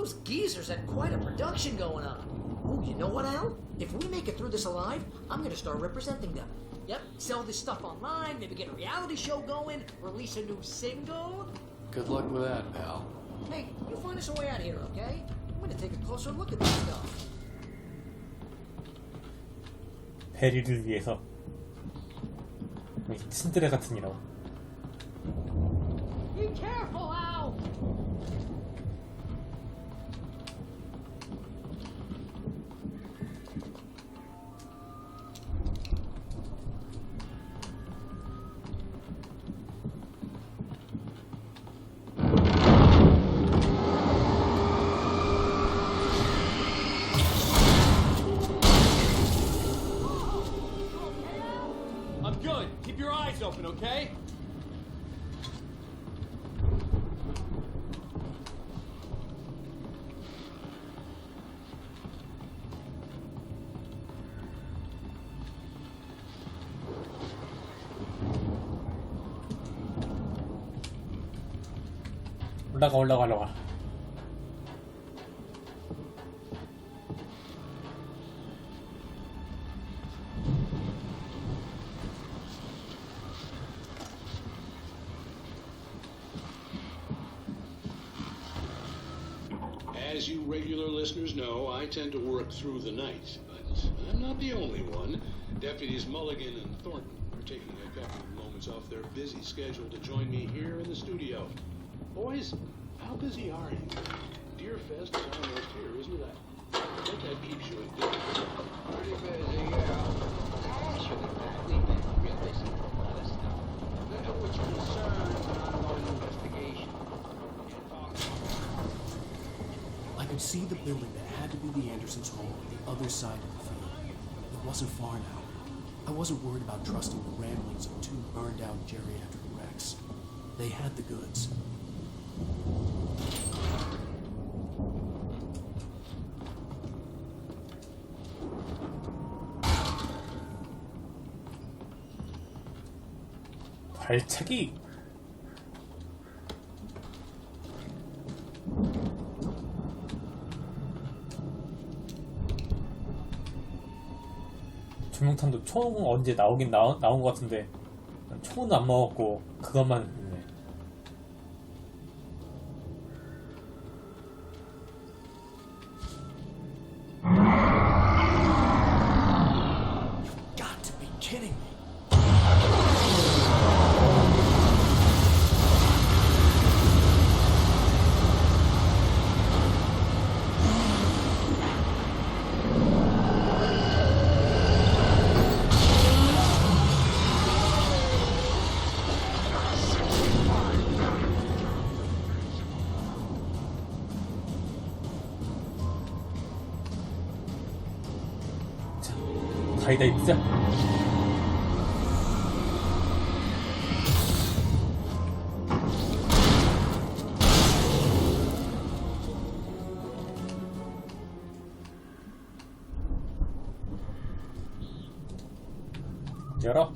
Those geezers had quite a production going on. Oh, you know what, Al? If we make it through this alive, I'm gonna start representing them. Yep, sell this stuff online, maybe get a reality show going, release a new single. Good luck with that, pal. Hey, you find us a way out of here, okay? I'm gonna take a closer look at this stuff. 베리를 위해서 신드레 같은 이라고. Be careful, Al! Open, okay? 올라가. As you regular listeners know, I tend to work through the night, but I'm not the only one. Deputies Mulligan and Thornton are taking a couple of moments off their busy schedule to join me here in the studio. Boys, how busy are you? Deerfest is almost here, isn't it? I think that keeps you at dinner. Pretty busy, yeah. Actually, we've been real busy for a lot of stuff. Which concerns an ongoing investigation. I could see the building that had to be the Andersons' home on the other side of the field. It wasn't far now. I wasn't worried about trusting the ramblings of two burned-out geriatric wrecks. They had the goods. 발차기. 조명탄도 총 언제 나오긴 나온 것 같은데 총은 안 먹었고 그것만 했네. You've got to be kidding me. 다이다이 뜨자. 열어.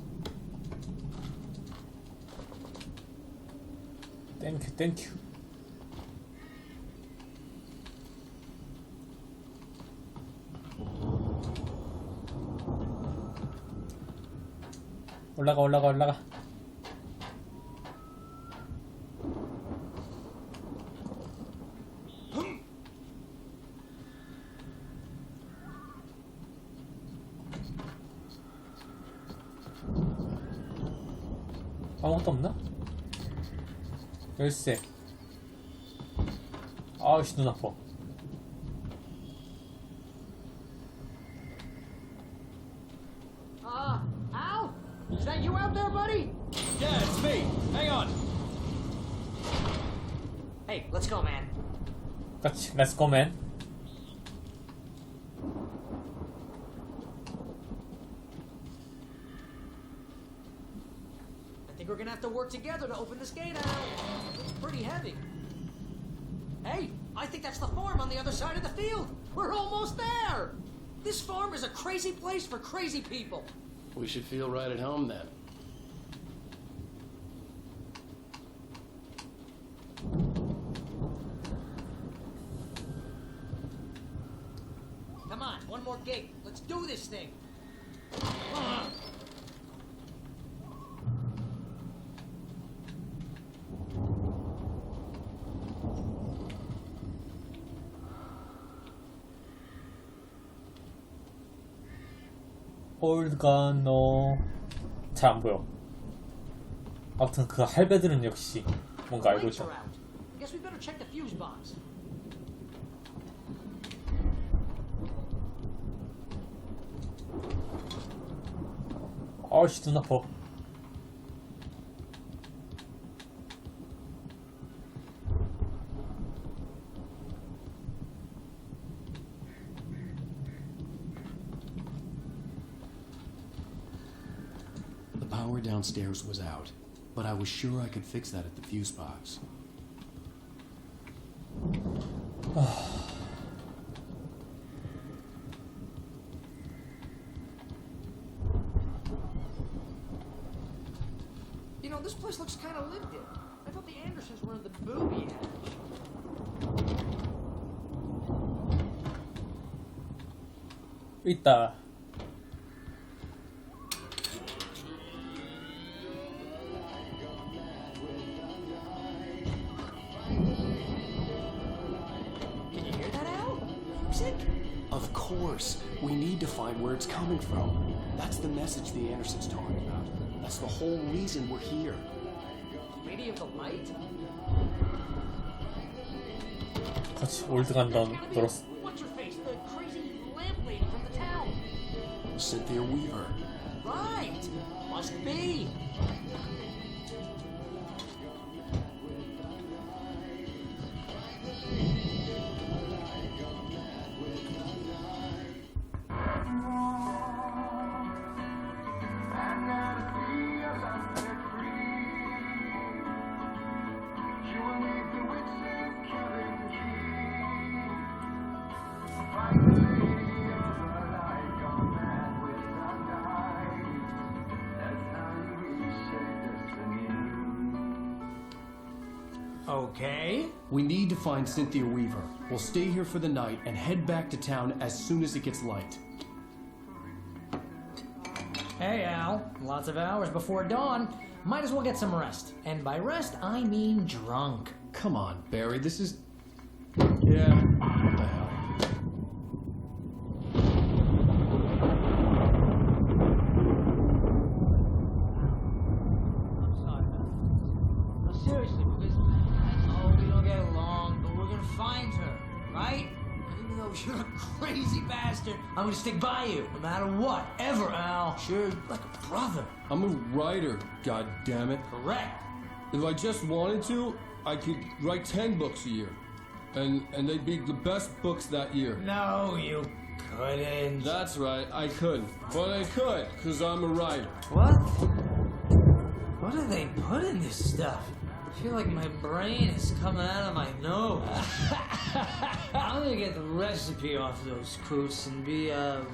땡큐. 올라가. 아무것도 없나? 열쇠. 아우씨 눈 아파. Al? Is that you out there, buddy? Yeah, it's me. Hang on. Hey, let's go, man. Let's go, man. I think we're gonna have to work together to open this gate, Al. It's pretty heavy. Hey, I think that's the farm on the other side of the field. We're almost there. This farm is a crazy place for crazy people. We should feel right at home then. Come on, one more gate. Let's do this thing. 올가노 잘 안 보여. 아무튼 그 할배들은 역시 뭔가 알고 Lights 있다. are out. I guess we better check the fuse box. 아씨 눈 아파. The power downstairs was out, but I was sure I could fix that at the fuse box. You know, this place looks kind of lived in. I thought the Andersons were in the booby hatch. 있다. Can you hear that, Al? Music? Of course, we need to find where it's coming from. That's the message the Andersons talking about. That's the whole reason we're here. Lady of the Light? 같이 올드간던 놀았어. What's her face? The crazy lamp lady from the town. Cynthia Weaver. Right. Must be. Okay. We need to find Cynthia Weaver. We'll stay here for the night and head back to town as soon as it gets light. Hey, Al. Lots of hours before dawn. Might as well get some rest. And by rest, I mean drunk. Come on, Barry, this is... Yeah, what the hell? I'm sorry, man. No, seriously, because I know we don't get along, but we're gonna find her, right? And even though you're a crazy bastard, I'm gonna stick by you, no matter what, ever, Al. Sure, like a brother. I'm a writer, god damn it. Correct. If I just wanted to, I could write 10 books a year. And they'd be the best books that year. No, you couldn't. That's right, I couldn't. But I could, because I'm a writer. What? What do they put in this stuff? I feel like my brain is coming out of my nose. I'm gonna get the recipe off those coots and be a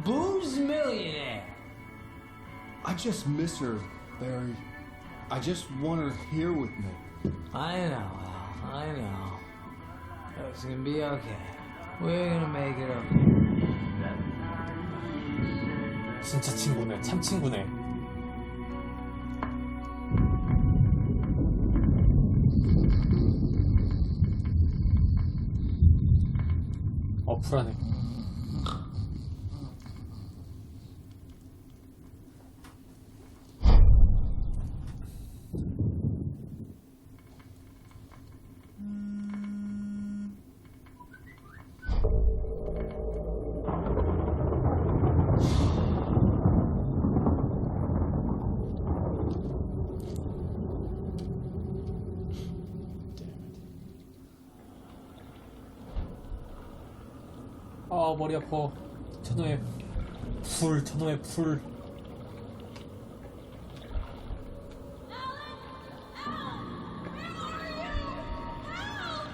booze millionaire. I just miss her, Barry. I just want her here with me. I know, Al. I know. It's gonna be okay. We're gonna make it okay. 진짜 친구네. 참 친구네. 불안해. 아 머리 아파. 저놈의 불, 저놈의 불.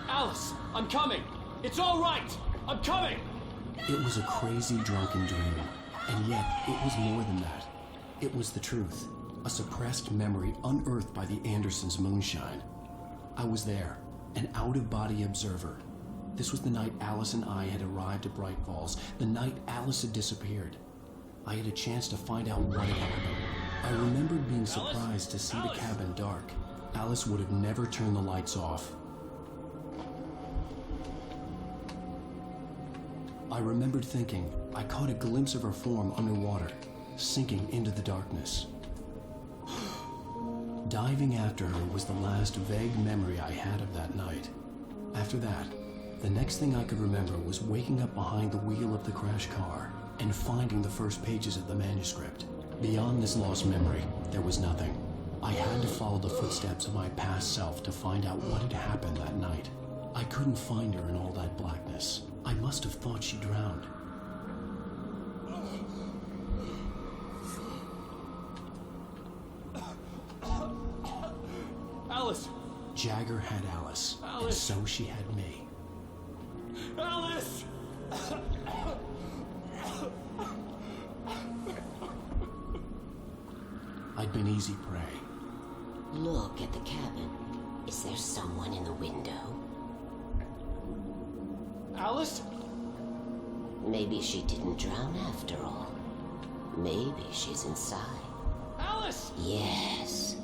Alice, I'm coming. It's all right. I'm coming. It was a crazy drunken dream, and yet it was more than that. It was the truth, a suppressed memory unearthed by the Andersons' moonshine. I was there, an out-of-body observer. This was the night Alice and I had arrived at Bright Falls, the night Alice had disappeared. I had a chance to find out what had happened. I remembered being surprised to see the cabin dark. Alice would have never turned the lights off. I remembered thinking I caught a glimpse of her form underwater, sinking into the darkness. Diving after her was the last vague memory I had of that night. After that, the next thing I could remember was waking up behind the wheel of the crash car and finding the first pages of the manuscript. Beyond this lost memory, there was nothing. I had to follow the footsteps of my past self to find out what had happened that night. I couldn't find her in all that blackness. I must have thought she drowned. Alice! Jagger had Alice, and so she had me. Alice! I'd been easy prey. Look at the cabin. Is there someone in the window? Alice? Maybe she didn't drown after all. Maybe she's inside. Alice! Yes.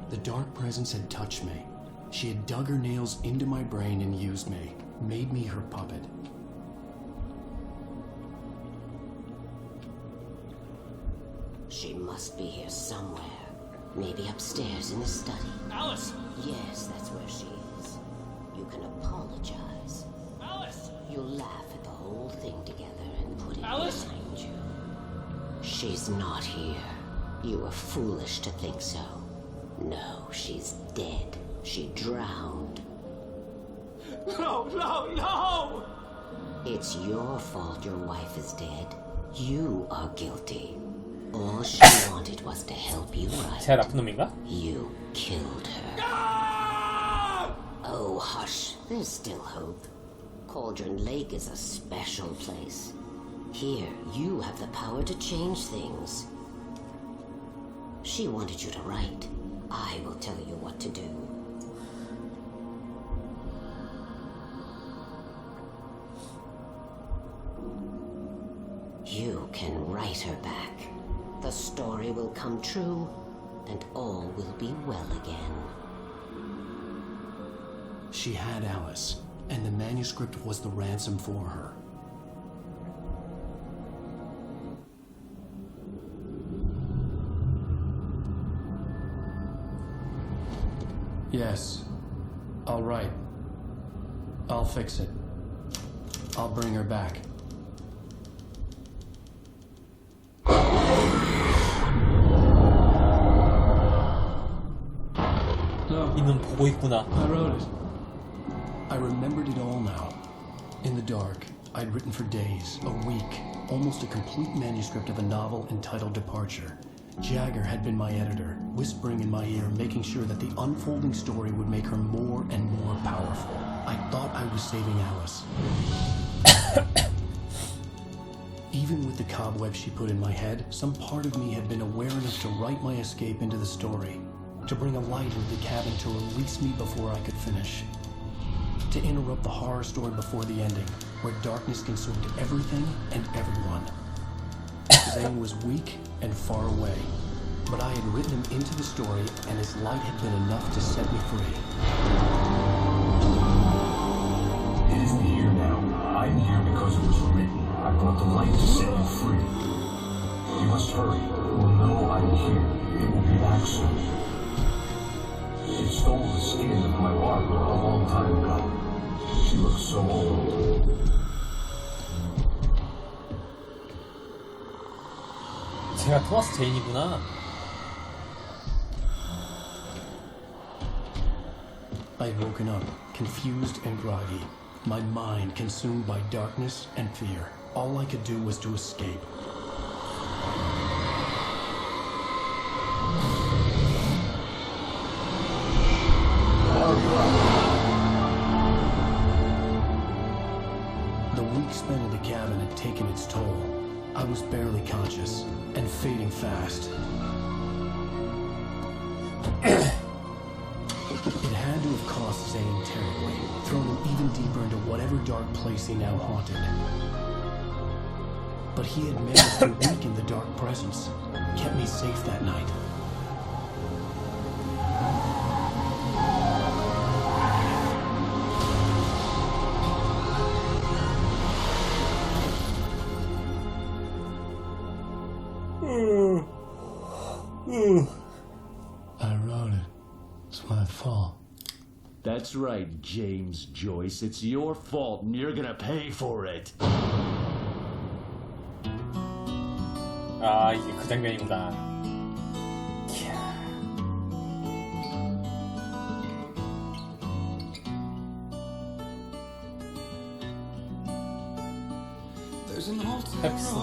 The dark presence had touched me. She had dug her nails into my brain and used me, made me her puppet. She must be here somewhere. Maybe upstairs in the study. Alice! Yes, that's where she is. You can apologize. Alice! You'll laugh at the whole thing together and put it Alice? behind you. She's not here. You were foolish to think so. No, she's dead. She drowned. No, no, no! It's your fault your wife is dead. You are guilty. All she wanted was to help you right. 제일 나쁜 놈인가? You killed her. Ah! Oh, hush. There's still hope. Cauldron Lake is a special place. Here, you have the power to change things. She wanted you to write. I will tell you what to do. You can write her back. The story will come true, and all will be well again. She had Alice, and the manuscript was the ransom for her. Yes, I'll write. I'll fix it. I'll bring her back. No, 이놈 보고 있구나. I wrote it. I remembered it all now. In the dark, I'd written for days, a week, almost a complete manuscript of a novel entitled Departure. Jagger had been my editor, whispering in my ear, making sure that the unfolding story would make her more and more powerful. I thought I was saving Alice. Even with the cobwebs she put in my head, some part of me had been aware enough to write my escape into the story, to bring a light into the cabin to release me before I could finish, to interrupt the horror story before the ending, where darkness consumed everything and everyone. Zane was weak and far away, but I had written him into the story, and his light had been enough to set me free. It isn't here now. I'm here because it was written. I brought the light to set you free. You must hurry. You will know I'm here. It will be back soon. She stole the skin of my Barbara a long time ago. She looks so old. 제가 토마스 제인이구나. I had woken up, confused and groggy, my mind consumed by darkness and fear. All I could do was to escape. The week spent in the cabin had taken its toll. I was barely conscious and fading fast. It had to have cost Zane terribly, thrown him even deeper into whatever dark place he now haunted. But he had managed to weaken the dark presence, kept me safe that night. I wrote it. It's my fault. That's right, James Joyce. It's your fault, and you're gonna pay for it. 아, 이게 그 장면이구나. 이야. 펩스.